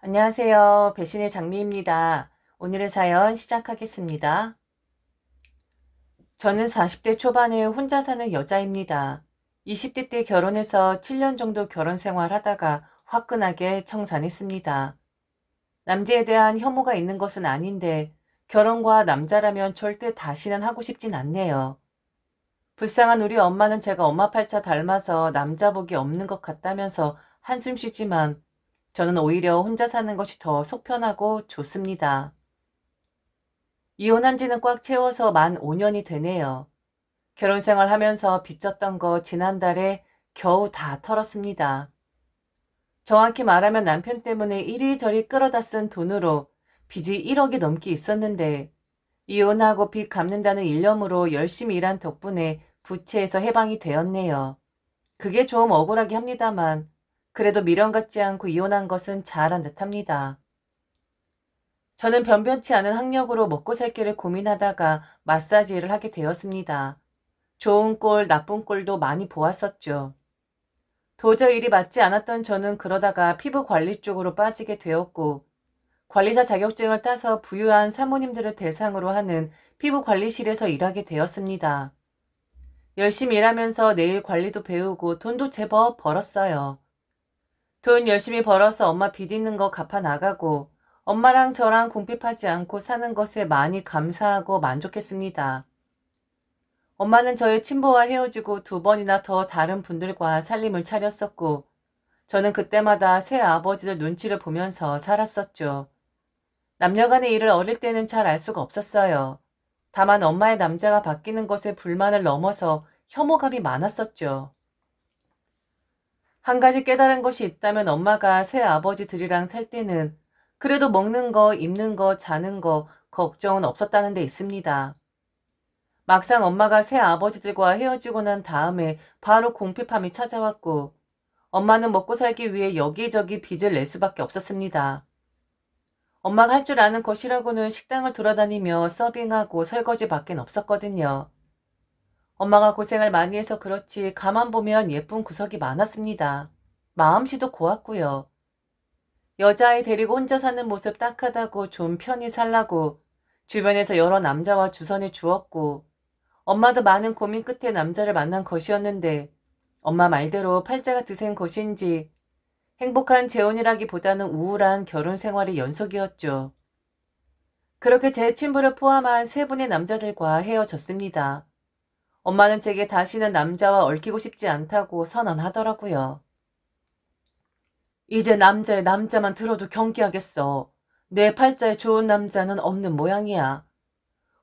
안녕하세요. 배신의 장미입니다. 오늘의 사연 시작하겠습니다. 저는 40대 초반에 혼자 사는 여자입니다. 20대 때 결혼해서 7년 정도 결혼 생활하다가 화끈하게 청산했습니다. 남자에 대한 혐오가 있는 것은 아닌데 결혼과 남자라면 절대 다시는 하고 싶진 않네요. 불쌍한 우리 엄마는 제가 엄마 팔자 닮아서 남자 복이 없는 것 같다면서 한숨 쉬지만 저는 오히려 혼자 사는 것이 더 속편하고 좋습니다. 이혼한 지는 꽉 채워서 만 5년이 되네요. 결혼 생활하면서 빚졌던 거 지난달에 겨우 다 털었습니다. 정확히 말하면 남편 때문에 이리저리 끌어다 쓴 돈으로 빚이 1억이 넘게 있었는데 이혼하고 빚 갚는다는 일념으로 열심히 일한 덕분에 부채에서 해방이 되었네요. 그게 좀 억울하게 합니다만 그래도 미련 갖지 않고 이혼한 것은 잘한 듯합니다. 저는 변변치 않은 학력으로 먹고 살 길을 고민하다가 마사지 일을 하게 되었습니다. 좋은 꼴, 나쁜 꼴도 많이 보았었죠. 도저히 일이 맞지 않았던 저는 그러다가 피부 관리 쪽으로 빠지게 되었고 관리사 자격증을 따서 부유한 사모님들을 대상으로 하는 피부 관리실에서 일하게 되었습니다. 열심히 일하면서 네일 관리도 배우고 돈도 제법 벌었어요. 돈 열심히 벌어서 엄마 빚 있는 거 갚아 나가고 엄마랑 저랑 궁핍하지 않고 사는 것에 많이 감사하고 만족했습니다. 엄마는 저의 친부와 헤어지고 2번이나 더 다른 분들과 살림을 차렸었고 저는 그때마다 새 아버지들 눈치를 보면서 살았었죠. 남녀간의 일을 어릴 때는 잘 알 수가 없었어요. 다만 엄마의 남자가 바뀌는 것에 불만을 넘어서 혐오감이 많았었죠. 한 가지 깨달은 것이 있다면 엄마가 새 아버지들이랑 살 때는 그래도 먹는 거, 입는 거, 자는 거 걱정은 없었다는 데 있습니다. 막상 엄마가 새 아버지들과 헤어지고 난 다음에 바로 궁핍함이 찾아왔고 엄마는 먹고 살기 위해 여기저기 빚을 낼 수밖에 없었습니다. 엄마가 할 줄 아는 것이라고는 식당을 돌아다니며 서빙하고 설거지 밖엔 없었거든요. 엄마가 고생을 많이 해서 그렇지 가만 보면 예쁜 구석이 많았습니다. 마음씨도 고왔고요. 여자아이 데리고 혼자 사는 모습 딱하다고 좀 편히 살라고 주변에서 여러 남자와 주선해 주었고 엄마도 많은 고민 끝에 남자를 만난 것이었는데 엄마 말대로 팔자가 드센 것인지 행복한 재혼이라기보다는 우울한 결혼 생활의 연속이었죠. 그렇게 제 친부를 포함한 3분의 남자들과 헤어졌습니다. 엄마는 제게 다시는 남자와 얽히고 싶지 않다고 선언하더라고요. 이제 남자의 남자만 들어도 경기하겠어. 내 팔자에 좋은 남자는 없는 모양이야.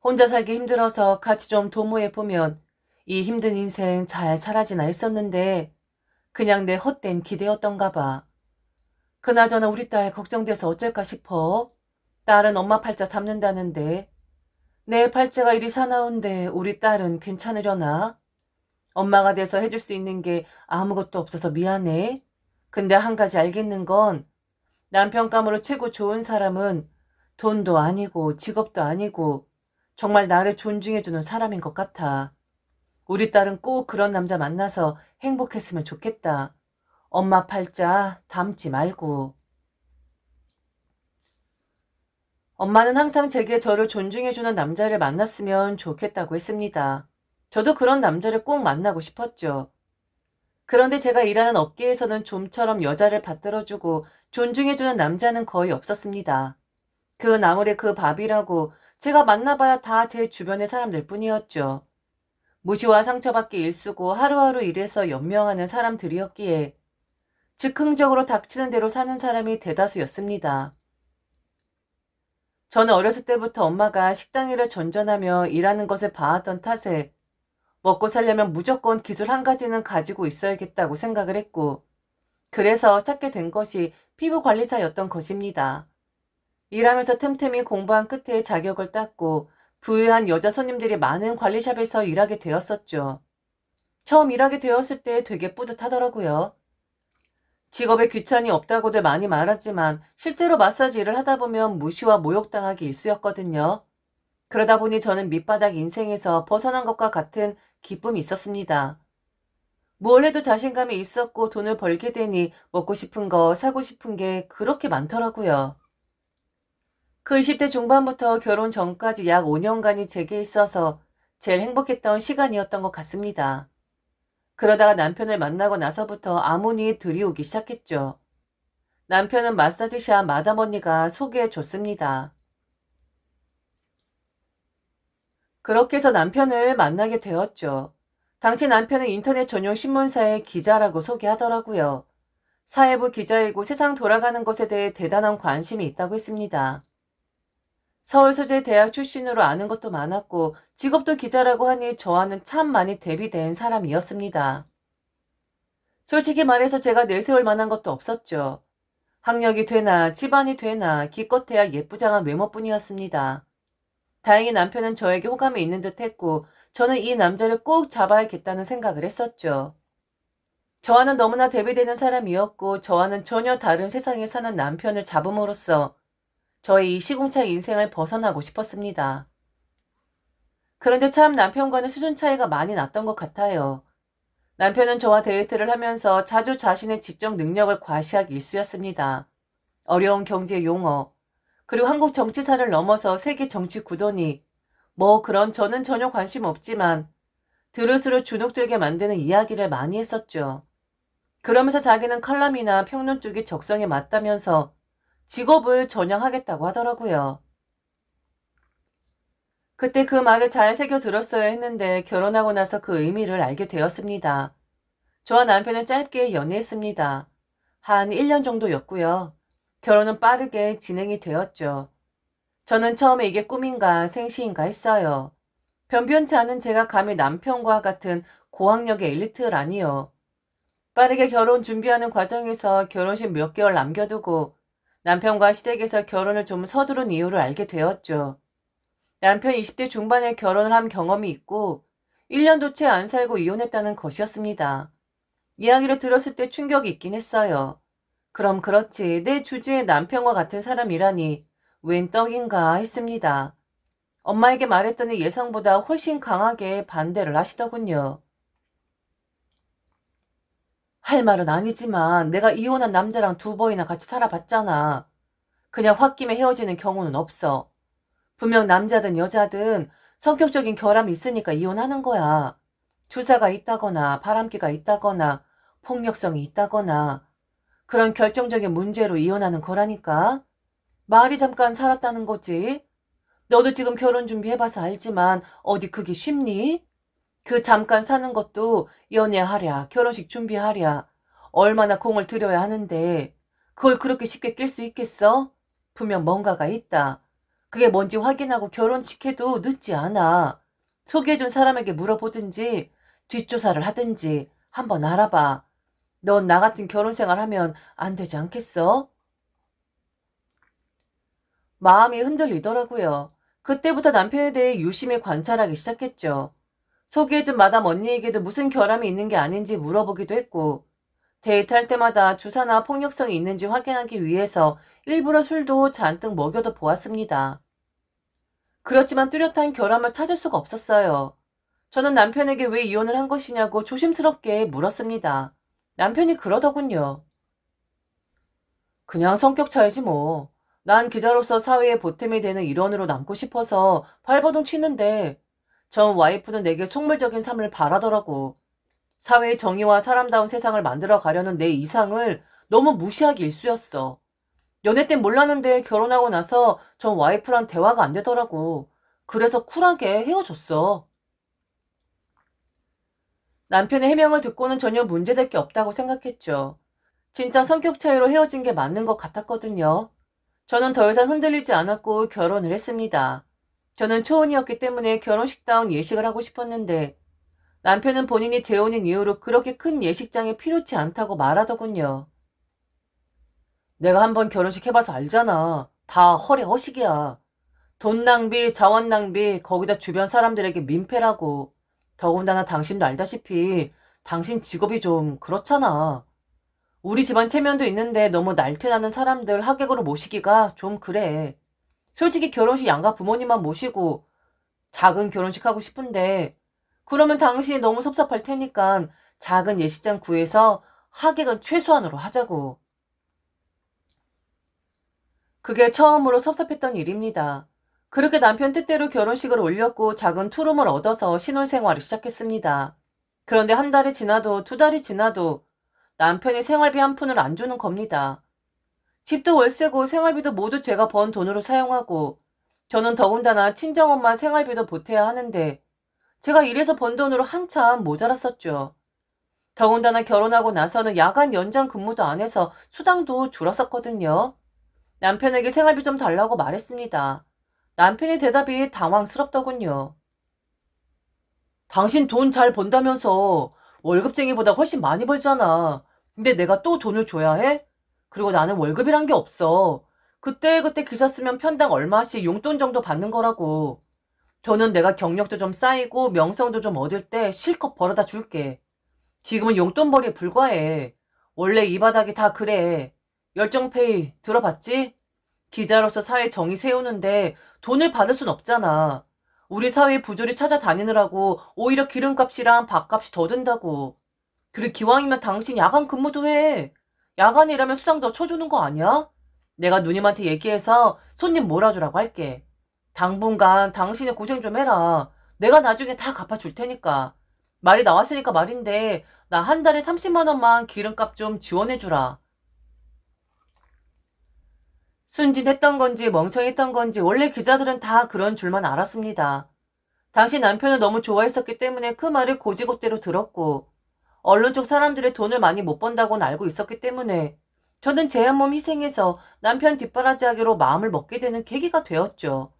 혼자 살기 힘들어서 같이 좀 도모해보면 이 힘든 인생 잘 살아지나 했었는데 그냥 내 헛된 기대였던가 봐. 그나저나 우리 딸 걱정돼서 어쩔까 싶어. 딸은 엄마 팔자 닮는다는데 내 팔자가 이리 사나운데 우리 딸은 괜찮으려나? 엄마가 돼서 해줄 수 있는 게 아무것도 없어서 미안해. 근데 한 가지 알겠는 건 남편감으로 최고 좋은 사람은 돈도 아니고 직업도 아니고 정말 나를 존중해주는 사람인 것 같아. 우리 딸은 꼭 그런 남자 만나서 행복했으면 좋겠다. 엄마 팔자 닮지 말고. 엄마는 항상 제게 저를 존중해주는 남자를 만났으면 좋겠다고 했습니다. 저도 그런 남자를 꼭 만나고 싶었죠. 그런데 제가 일하는 업계에서는 좀처럼 여자를 받들어주고 존중해주는 남자는 거의 없었습니다. 그 나물에 그 밥이라고 제가 만나봐야 다 제 주변의 사람들 뿐이었죠. 무시와 상처받기 일쑤고 하루하루 일해서 연명하는 사람들이었기에 즉흥적으로 닥치는 대로 사는 사람이 대다수였습니다. 저는 어렸을 때부터 엄마가 식당 일을 전전하며 일하는 것을 봐왔던 탓에 먹고 살려면 무조건 기술 한 가지는 가지고 있어야겠다고 생각을 했고 그래서 찾게 된 것이 피부관리사였던 것입니다. 일하면서 틈틈이 공부한 끝에 자격을 땄고 부유한 여자 손님들이 많은 관리샵에서 일하게 되었었죠. 처음 일하게 되었을 때 되게 뿌듯하더라고요. 직업에 귀천이 없다고들 많이 말하지만 실제로 마사지 일을 하다 보면 무시와 모욕당하기 일쑤였거든요. 그러다 보니 저는 밑바닥 인생에서 벗어난 것과 같은 기쁨이 있었습니다. 뭘 해도 자신감이 있었고 돈을 벌게 되니 먹고 싶은 거, 사고 싶은 게 그렇게 많더라고요. 그 20대 중반부터 결혼 전까지 약 5년간이 제게 있어서 제일 행복했던 시간이었던 것 같습니다. 그러다가 남편을 만나고 나서부터 암운이 들이오기 시작했죠. 남편은 마사지샵 마담 언니가 소개해 줬습니다. 그렇게 해서 남편을 만나게 되었죠. 당시 남편은 인터넷 전용 신문사의 기자라고 소개하더라고요. 사회부 기자이고 세상 돌아가는 것에 대해 대단한 관심이 있다고 했습니다. 서울 소재 대학 출신으로 아는 것도 많았고 직업도 기자라고 하니 저와는 참 많이 대비된 사람이었습니다. 솔직히 말해서 제가 내세울 만한 것도 없었죠. 학력이 되나 집안이 되나 기껏해야 예쁘장한 외모뿐이었습니다. 다행히 남편은 저에게 호감이 있는 듯 했고 저는 이 남자를 꼭 잡아야겠다는 생각을 했었죠. 저와는 너무나 대비되는 사람이었고 저와는 전혀 다른 세상에 사는 남편을 잡음으로써 저의 이 시궁창 인생을 벗어나고 싶었습니다. 그런데 참 남편과는 수준 차이가 많이 났던 것 같아요. 남편은 저와 데이트를 하면서 자주 자신의 지적 능력을 과시하기 일쑤였습니다. 어려운 경제 용어, 그리고 한국 정치사를 넘어서 세계 정치 구도니 뭐 그런 저는 전혀 관심 없지만 들을수록 주눅들게 만드는 이야기를 많이 했었죠. 그러면서 자기는 칼럼이나 평론 쪽이 적성에 맞다면서 직업을 전향하겠다고 하더라고요. 그때 그 말을 잘 새겨 들었어야 했는데 결혼하고 나서 그 의미를 알게 되었습니다. 저와 남편은 짧게 연애했습니다. 한 1년 정도였고요. 결혼은 빠르게 진행이 되었죠. 저는 처음에 이게 꿈인가 생시인가 했어요. 변변치 않은 제가 감히 남편과 같은 고학력의 엘리트라니요. 빠르게 결혼 준비하는 과정에서 결혼식 몇 개월 남겨두고 남편과 시댁에서 결혼을 좀 서두른 이유를 알게 되었죠. 남편이 20대 중반에 결혼을 한 경험이 있고 1년도 채 안 살고 이혼했다는 것이었습니다. 이야기를 들었을 때 충격이 있긴 했어요. 그럼 그렇지 내 주제에 남편과 같은 사람이라니 웬 떡인가 했습니다. 엄마에게 말했더니 예상보다 훨씬 강하게 반대를 하시더군요. 할 말은 아니지만 내가 이혼한 남자랑 2번이나 같이 살아봤잖아. 그냥 홧김에 헤어지는 경우는 없어. 분명 남자든 여자든 성격적인 결함이 있으니까 이혼하는 거야. 주사가 있다거나 바람기가 있다거나 폭력성이 있다거나 그런 결정적인 문제로 이혼하는 거라니까. 말이 잠깐 살았다는 거지. 너도 지금 결혼 준비해봐서 알지만 어디 그게 쉽니? 그 잠깐 사는 것도 연애하랴 결혼식 준비하랴 얼마나 공을 들여야 하는데 그걸 그렇게 쉽게 낄 수 있겠어? 분명 뭔가가 있다. 그게 뭔지 확인하고 결혼시켜도 늦지 않아. 소개해준 사람에게 물어보든지 뒷조사를 하든지 한번 알아봐. 넌 나 같은 결혼 생활하면 안 되지 않겠어? 마음이 흔들리더라고요. 그때부터 남편에 대해 유심히 관찰하기 시작했죠. 소개해준 마담 언니에게도 무슨 결함이 있는 게 아닌지 물어보기도 했고 데이트할 때마다 주사나 폭력성이 있는지 확인하기 위해서 일부러 술도 잔뜩 먹여도 보았습니다. 그렇지만 뚜렷한 결함을 찾을 수가 없었어요. 저는 남편에게 왜 이혼을 한 것이냐고 조심스럽게 물었습니다. 남편이 그러더군요. 그냥 성격 차이지 뭐. 난 기자로서 사회에 보탬이 되는 일원으로 남고 싶어서 발버둥 치는데 전 와이프는 내게 속물적인 삶을 바라더라고. 사회의 정의와 사람다운 세상을 만들어 가려는 내 이상을 너무 무시하기 일쑤였어. 연애 땐 몰랐는데 결혼하고 나서 전 와이프랑 대화가 안 되더라고. 그래서 쿨하게 헤어졌어. 남편의 해명을 듣고는 전혀 문제될 게 없다고 생각했죠. 진짜 성격 차이로 헤어진 게 맞는 것 같았거든요. 저는 더 이상 흔들리지 않았고 결혼을 했습니다. 저는 초혼이었기 때문에 결혼식다운 예식을 하고 싶었는데 남편은 본인이 재혼인 이유로 그렇게 큰 예식장이 필요치 않다고 말하더군요. 내가 한번 결혼식 해봐서 알잖아. 다 허례허식이야. 돈 낭비, 자원 낭비, 거기다 주변 사람들에게 민폐라고. 더군다나 당신도 알다시피 당신 직업이 좀 그렇잖아. 우리 집안 체면도 있는데 너무 날티나는 사람들 하객으로 모시기가 좀 그래. 솔직히 결혼식 양가 부모님만 모시고 작은 결혼식 하고 싶은데 그러면 당신이 너무 섭섭할 테니까 작은 예식장 구해서 하객은 최소한으로 하자고. 그게 처음으로 섭섭했던 일입니다. 그렇게 남편 뜻대로 결혼식을 올렸고 작은 투룸을 얻어서 신혼생활을 시작했습니다. 그런데 한 달이 지나도 두 달이 지나도 남편이 생활비 한 푼을 안 주는 겁니다. 집도 월세고 생활비도 모두 제가 번 돈으로 사용하고 저는 더군다나 친정엄마 생활비도 보태야 하는데 제가 일해서 번 돈으로 한참 모자랐었죠. 더군다나 결혼하고 나서는 야간 연장 근무도 안 해서 수당도 줄었었거든요. 남편에게 생활비 좀 달라고 말했습니다. 남편의 대답이 당황스럽더군요. 당신 돈 잘 번다면서 월급쟁이보다 훨씬 많이 벌잖아. 근데 내가 또 돈을 줘야 해? 그리고 나는 월급이란 게 없어. 그때그때 기사 쓰면 편당 얼마씩 용돈 정도 받는 거라고. 돈은 내가 경력도 좀 쌓이고 명성도 좀 얻을 때 실컷 벌어다 줄게. 지금은 용돈벌이에 불과해. 원래 이 바닥이 다 그래. 열정페이 들어봤지? 기자로서 사회 정의 세우는데 돈을 받을 순 없잖아. 우리 사회 부조리 찾아다니느라고 오히려 기름값이랑 밥값이 더 든다고. 그리고 기왕이면 당신 야간 근무도 해. 야간에 일하면 수당 더 쳐주는 거 아니야? 내가 누님한테 얘기해서 손님 몰아주라고 할게. 당분간 당신이 고생 좀 해라. 내가 나중에 다 갚아줄 테니까. 말이 나왔으니까 말인데 나 한 달에 30만 원만 기름값 좀 지원해주라. 순진했던 건지 멍청했던 건지 원래 기자들은 다 그런 줄만 알았습니다. 당시 남편을 너무 좋아했었기 때문에 그 말을 고지고대로 들었고 언론 쪽 사람들의 돈을 많이 못 번다고는 알고 있었기 때문에 저는 제 한 몸 희생해서 남편 뒷바라지하기로 마음을 먹게 되는 계기가 되었죠.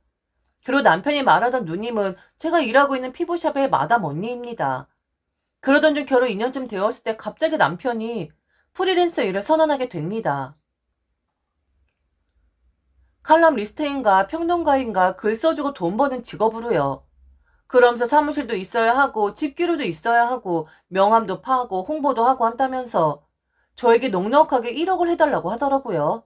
그리고 남편이 말하던 누님은 제가 일하고 있는 피부샵의 마담 언니입니다. 그러던 중 결혼 2년쯤 되었을 때 갑자기 남편이 프리랜서 일을 선언하게 됩니다. 칼럼 리스트인가 평론가인가 글 써주고 돈 버는 직업으로요. 그러면서 사무실도 있어야 하고 집기료도 있어야 하고 명함도 파고 홍보도 하고 한다면서 저에게 넉넉하게 1억을 해달라고 하더라고요.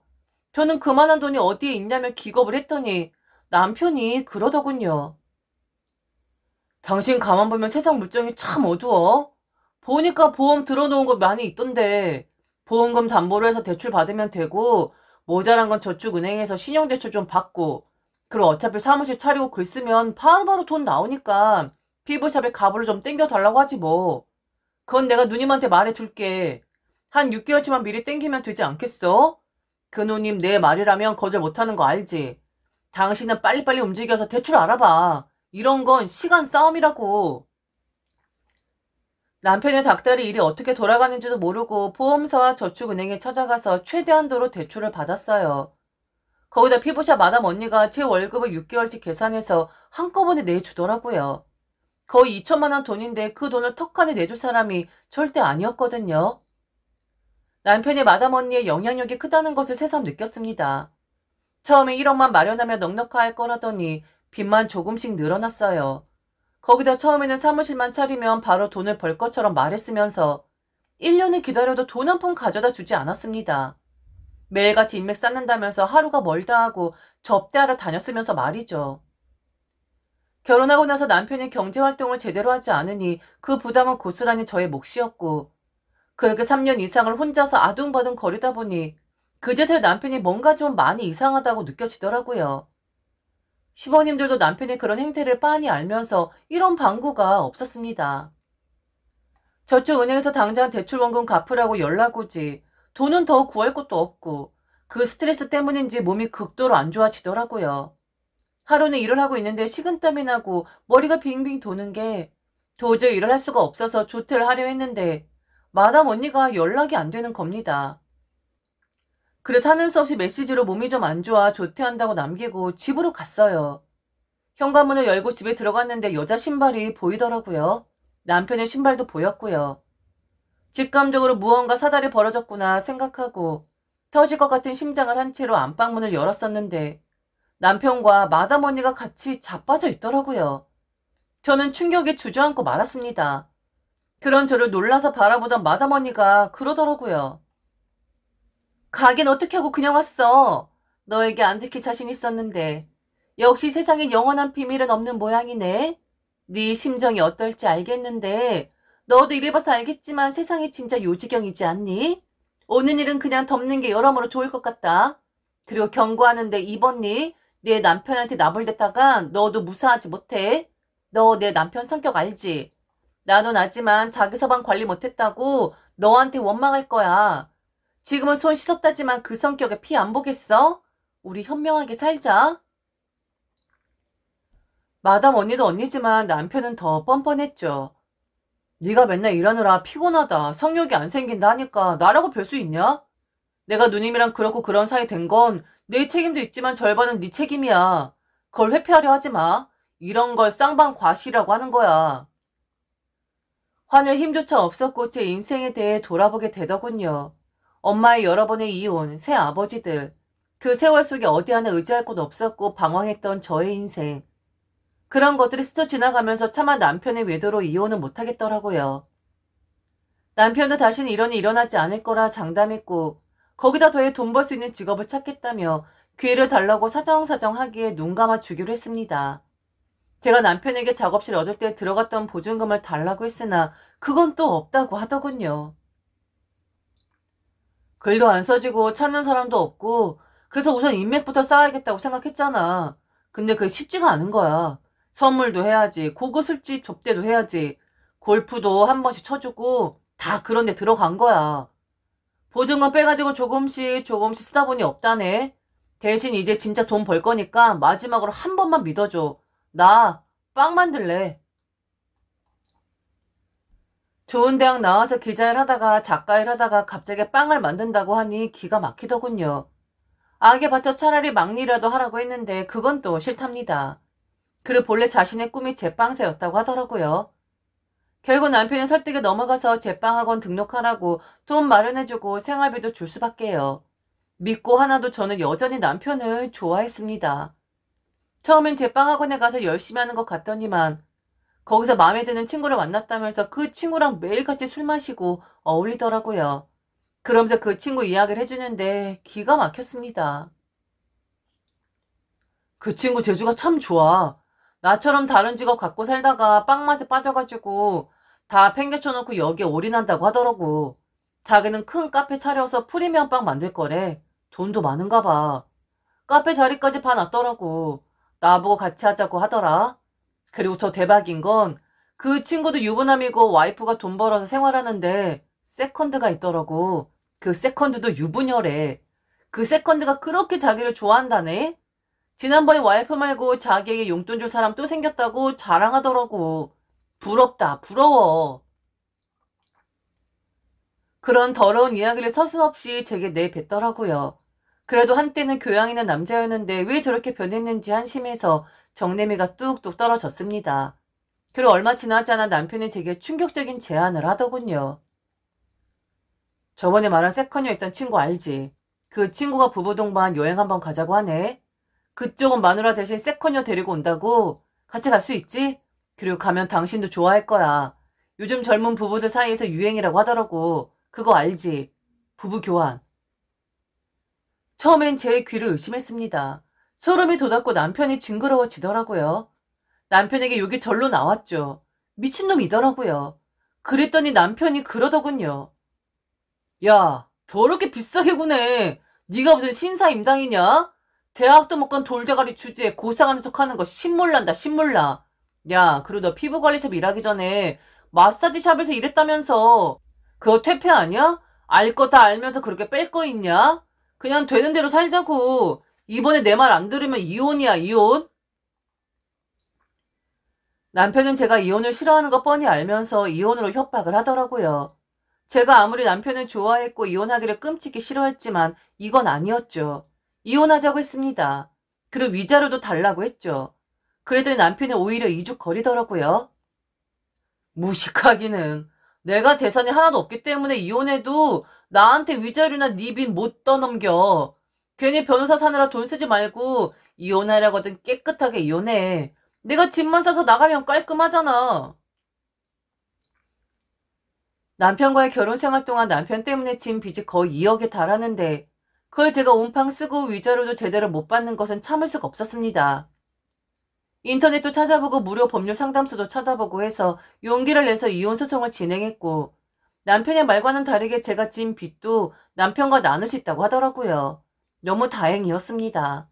저는 그만한 돈이 어디에 있냐며 기겁을 했더니 남편이 그러더군요. 당신 가만 보면 세상 물정이 참 어두워. 보니까 보험 들어놓은 거 많이 있던데 보험금 담보로 해서 대출 받으면 되고 모자란 건 저축은행에서 신용대출 좀 받고 그리고 어차피 사무실 차리고 글 쓰면 바로바로 돈 나오니까 피부샵에 가부를 좀 땡겨달라고 하지 뭐. 그건 내가 누님한테 말해둘게. 한 6개월치만 미리 땡기면 되지 않겠어? 그 누님 내 말이라면 거절 못하는 거 알지? 당신은 빨리빨리 움직여서 대출 알아봐. 이런 건 시간 싸움이라고. 남편의 닥달이 일이 어떻게 돌아가는지도 모르고 보험사와 저축은행에 찾아가서 최대한도로 대출을 받았어요. 거기다 피부샵 마담 언니가 제 월급을 6개월치 계산해서 한꺼번에 내주더라고요. 거의 2천만 원 돈인데 그 돈을 턱하니 내줄 사람이 절대 아니었거든요. 남편의 마담 언니의 영향력이 크다는 것을 새삼 느꼈습니다. 처음에 1억만 마련하며 넉넉할 거라더니 빚만 조금씩 늘어났어요. 거기다 처음에는 사무실만 차리면 바로 돈을 벌 것처럼 말했으면서 1년을 기다려도 돈 한 푼 가져다 주지 않았습니다. 매일같이 인맥 쌓는다면서 하루가 멀다 하고 접대하러 다녔으면서 말이죠. 결혼하고 나서 남편이 경제활동을 제대로 하지 않으니 그 부담은 고스란히 저의 몫이었고 그렇게 3년 이상을 혼자서 아둥바둥 거리다 보니 그제서야 남편이 뭔가 좀 많이 이상하다고 느껴지더라고요. 시버님들도 남편의 그런 행태를 빤히 알면서 이런 방구가 없었습니다. 저축은행에서 당장 대출원금 갚으라고 연락 오지 돈은 더 구할 것도 없고 그 스트레스 때문인지 몸이 극도로 안 좋아지더라고요. 하루는 일을 하고 있는데 식은땀이 나고 머리가 빙빙 도는 게 도저히 일을 할 수가 없어서 조퇴를 하려 했는데 마담 언니가 연락이 안 되는 겁니다. 그래서 하는 수 없이 메시지로 몸이 좀 안 좋아 조퇴한다고 남기고 집으로 갔어요. 현관문을 열고 집에 들어갔는데 여자 신발이 보이더라고요. 남편의 신발도 보였고요. 직감적으로 무언가 사달이 벌어졌구나 생각하고 터질 것 같은 심장을 한 채로 안방문을 열었었는데 남편과 마담 언니가 같이 자빠져 있더라고요. 저는 충격에 주저앉고 말았습니다. 그런 저를 놀라서 바라보던 마담 언니가 그러더라고요. 가긴 어떻게 하고 그냥 왔어. 너에게 안 들킬 자신 있었는데. 역시 세상엔 영원한 비밀은 없는 모양이네. 네 심정이 어떨지 알겠는데 너도 이래봐서 알겠지만 세상이 진짜 요지경이지 않니? 오는 일은 그냥 덮는 게 여러모로 좋을 것 같다. 그리고 경고하는데 이번 일, 내 남편한테 나불댔다가 너도 무사하지 못해. 너 내 남편 성격 알지? 나는 알지만 자기 서방 관리 못했다고 너한테 원망할 거야. 지금은 손 씻었다지만 그 성격에 피 안 보겠어? 우리 현명하게 살자. 마담 언니도 언니지만 남편은 더 뻔뻔했죠. 네가 맨날 일하느라 피곤하다, 성욕이 안 생긴다 하니까 나라고 별 수 있냐? 내가 누님이랑 그렇고 그런 사이 된 건 내 책임도 있지만 절반은 네 책임이야. 그걸 회피하려 하지 마. 이런 걸 쌍방과시라고 하는 거야. 화낼 힘조차 없었고 제 인생에 대해 돌아보게 되더군요. 엄마의 여러 번의 이혼, 새 아버지들. 그 세월 속에 어디 하나 의지할 곳 없었고 방황했던 저의 인생. 그런 것들이 스쳐 지나가면서 차마 남편의 외도로 이혼은 못하겠더라고요. 남편도 다시는 이런 일이 일어나지 않을 거라 장담했고 거기다 더해 돈 벌 수 있는 직업을 찾겠다며 기회를 달라고 사정사정 하기에 눈 감아 주기로 했습니다. 제가 남편에게 작업실 얻을 때 들어갔던 보증금을 달라고 했으나 그건 또 없다고 하더군요. 글도 안 써지고 찾는 사람도 없고 그래서 우선 인맥부터 쌓아야겠다고 생각했잖아. 근데 그게 쉽지가 않은 거야. 선물도 해야지, 고급 술집 접대도 해야지, 골프도 한 번씩 쳐주고 다 그런 데 들어간 거야. 보증금 빼가지고 조금씩 쓰다 보니 없다네. 대신 이제 진짜 돈 벌 거니까 마지막으로 한 번만 믿어줘. 나 빵 만들래. 좋은 대학 나와서 기자일 하다가 작가일 하다가 갑자기 빵을 만든다고 하니 기가 막히더군요. 악에 받쳐 차라리 막리라도 하라고 했는데 그건 또 싫답니다. 그리고 본래 자신의 꿈이 제빵사였다고 하더라고요. 결국 남편의 설득에 넘어가서 제빵학원 등록하라고 돈 마련해주고 생활비도 줄 수밖에요. 믿고 하나도 저는 여전히 남편을 좋아했습니다. 처음엔 제빵학원에 가서 열심히 하는 것 같더니만 거기서 마음에 드는 친구를 만났다면서 그 친구랑 매일같이 술 마시고 어울리더라고요. 그러면서 그 친구 이야기를 해주는데 기가 막혔습니다. 그 친구 재주가 참 좋아. 나처럼 다른 직업 갖고 살다가 빵 맛에 빠져가지고 다 팽개쳐놓고 여기에 올인한다고 하더라고. 자기는 큰 카페 차려서 프리미엄 빵 만들 거래. 돈도 많은가 봐. 카페 자리까지 봐놨더라고. 나보고 같이 하자고 하더라. 그리고 더 대박인 건 그 친구도 유부남이고 와이프가 돈 벌어서 생활하는데 세컨드가 있더라고. 그 세컨드도 유부녀래. 그 세컨드가 그렇게 자기를 좋아한다네. 지난번에 와이프 말고 자기에게 용돈 줄 사람 또 생겼다고 자랑하더라고. 부럽다, 부러워. 그런 더러운 이야기를 서슴없이 제게 내뱉더라고요. 그래도 한때는 교양 있는 남자였는데 왜 저렇게 변했는지 한심해서 정내미가 뚝뚝 떨어졌습니다. 그리고 얼마 지나지 않아 남편이 제게 충격적인 제안을 하더군요. 저번에 말한 세컨녀였던 친구 알지? 그 친구가 부부 동반 여행 한번 가자고 하네. 그쪽은 마누라 대신 세컨녀 데리고 온다고? 같이 갈 수 있지? 그리고 가면 당신도 좋아할 거야. 요즘 젊은 부부들 사이에서 유행이라고 하더라고. 그거 알지? 부부 교환. 처음엔 제 귀를 의심했습니다. 소름이 돋았고 남편이 징그러워지더라고요. 남편에게 욕이 절로 나왔죠. 미친놈이더라고요. 그랬더니 남편이 그러더군요. 야, 더럽게 비싸게 구네. 네가 무슨 신사임당이냐? 대학도 못 간 돌대가리 주제에 고상하는 척하는 거 신물난다, 신물나. 야, 그리고 너 피부관리샵 일하기 전에 마사지샵에서 일했다면서. 그거 퇴폐 아니야? 알 거 다 알면서 그렇게 뺄 거 있냐? 그냥 되는 대로 살자고. 이번에 내 말 안 들으면 이혼이야, 이혼. 남편은 제가 이혼을 싫어하는 거 뻔히 알면서 이혼으로 협박을 하더라고요. 제가 아무리 남편을 좋아했고 이혼하기를 끔찍히 싫어했지만 이건 아니었죠. 이혼하자고 했습니다. 그리고 위자료도 달라고 했죠. 그랬더니 남편이 오히려 이죽거리더라고요. 무식하기는. 내가 재산이 하나도 없기 때문에 이혼해도 나한테 위자료나 네 빚 못 떠넘겨. 괜히 변호사 사느라 돈 쓰지 말고 이혼하려거든 깨끗하게 이혼해. 내가 집만 싸서 나가면 깔끔하잖아. 남편과의 결혼 생활 동안 남편 때문에 진 빚이 거의 2억에 달하는데 그걸 제가 온팡 쓰고 위자료도 제대로 못 받는 것은 참을 수가 없었습니다. 인터넷도 찾아보고 무료 법률 상담소도 찾아보고 해서 용기를 내서 이혼 소송을 진행했고 남편의 말과는 다르게 제가 진 빚도 남편과 나눌 수 있다고 하더라고요. 너무 다행이었습니다.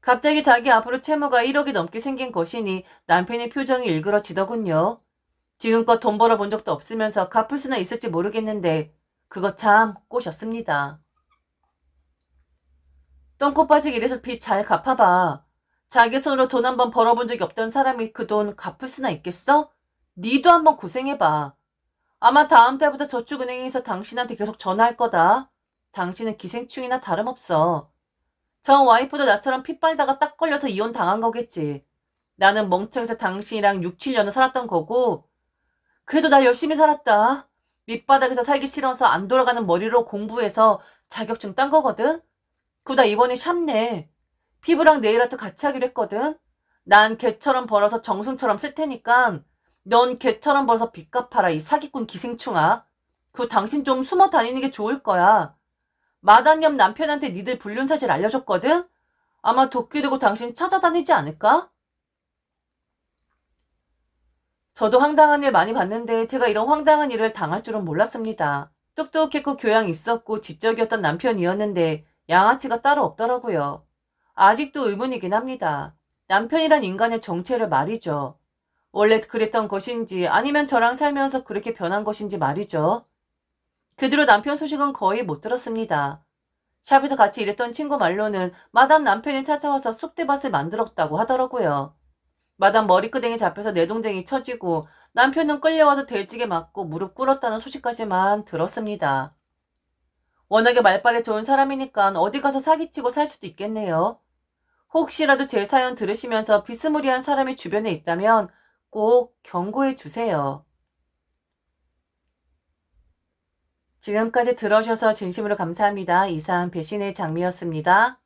갑자기 자기 앞으로 채무가 1억이 넘게 생긴 것이니 남편의 표정이 일그러지더군요. 지금껏 돈 벌어본 적도 없으면서 갚을 수나 있을지 모르겠는데 그거 참 꼬셨습니다. 똥꼬 빠지기 이래서 빚 잘 갚아봐. 자기 손으로 돈 한 번 벌어본 적이 없던 사람이 그 돈 갚을 수나 있겠어? 니도 한번 고생해봐. 아마 다음 달부터 저축은행에서 당신한테 계속 전화할 거다. 당신은 기생충이나 다름없어. 전 와이프도 나처럼 피 빨다가 딱 걸려서 이혼 당한 거겠지. 나는 멍청해서 당신이랑 6, 7년을 살았던 거고 그래도 나 열심히 살았다. 밑바닥에서 살기 싫어서 안 돌아가는 머리로 공부해서 자격증 딴 거거든. 그러다 이번에 샵네. 피부랑 네일아트 같이 하기로 했거든. 난 개처럼 벌어서 정승처럼 쓸 테니까 넌 개처럼 벌어서 빚 갚아라 이 사기꾼 기생충아. 그거 당신 좀 숨어 다니는 게 좋을 거야. 마담 옆 남편한테 니들 불륜 사실 알려줬거든. 아마 도끼 들고 당신 찾아다니지 않을까? 저도 황당한 일 많이 봤는데 제가 이런 황당한 일을 당할 줄은 몰랐습니다. 똑똑했고 교양 있었고 지적이었던 남편이었는데 양아치가 따로 없더라고요. 아직도 의문이긴 합니다. 남편이란 인간의 정체를 말이죠. 원래 그랬던 것인지 아니면 저랑 살면서 그렇게 변한 것인지 말이죠. 그 뒤로 남편 소식은 거의 못 들었습니다. 샵에서 같이 일했던 친구 말로는 마담 남편이 찾아와서 쑥대밭을 만들었다고 하더라고요. 마담 머리끄댕이 잡혀서 내동댕이 쳐지고 남편은 끌려와서 돼지게 맞고 무릎 꿇었다는 소식까지만 들었습니다. 워낙에 말빨이 좋은 사람이니까 어디 가서 사기치고 살 수도 있겠네요. 혹시라도 제 사연 들으시면서 비스무리한 사람이 주변에 있다면 꼭 경고해 주세요. 지금까지 들어주셔서 진심으로 감사합니다. 이상 배신의 장미였습니다.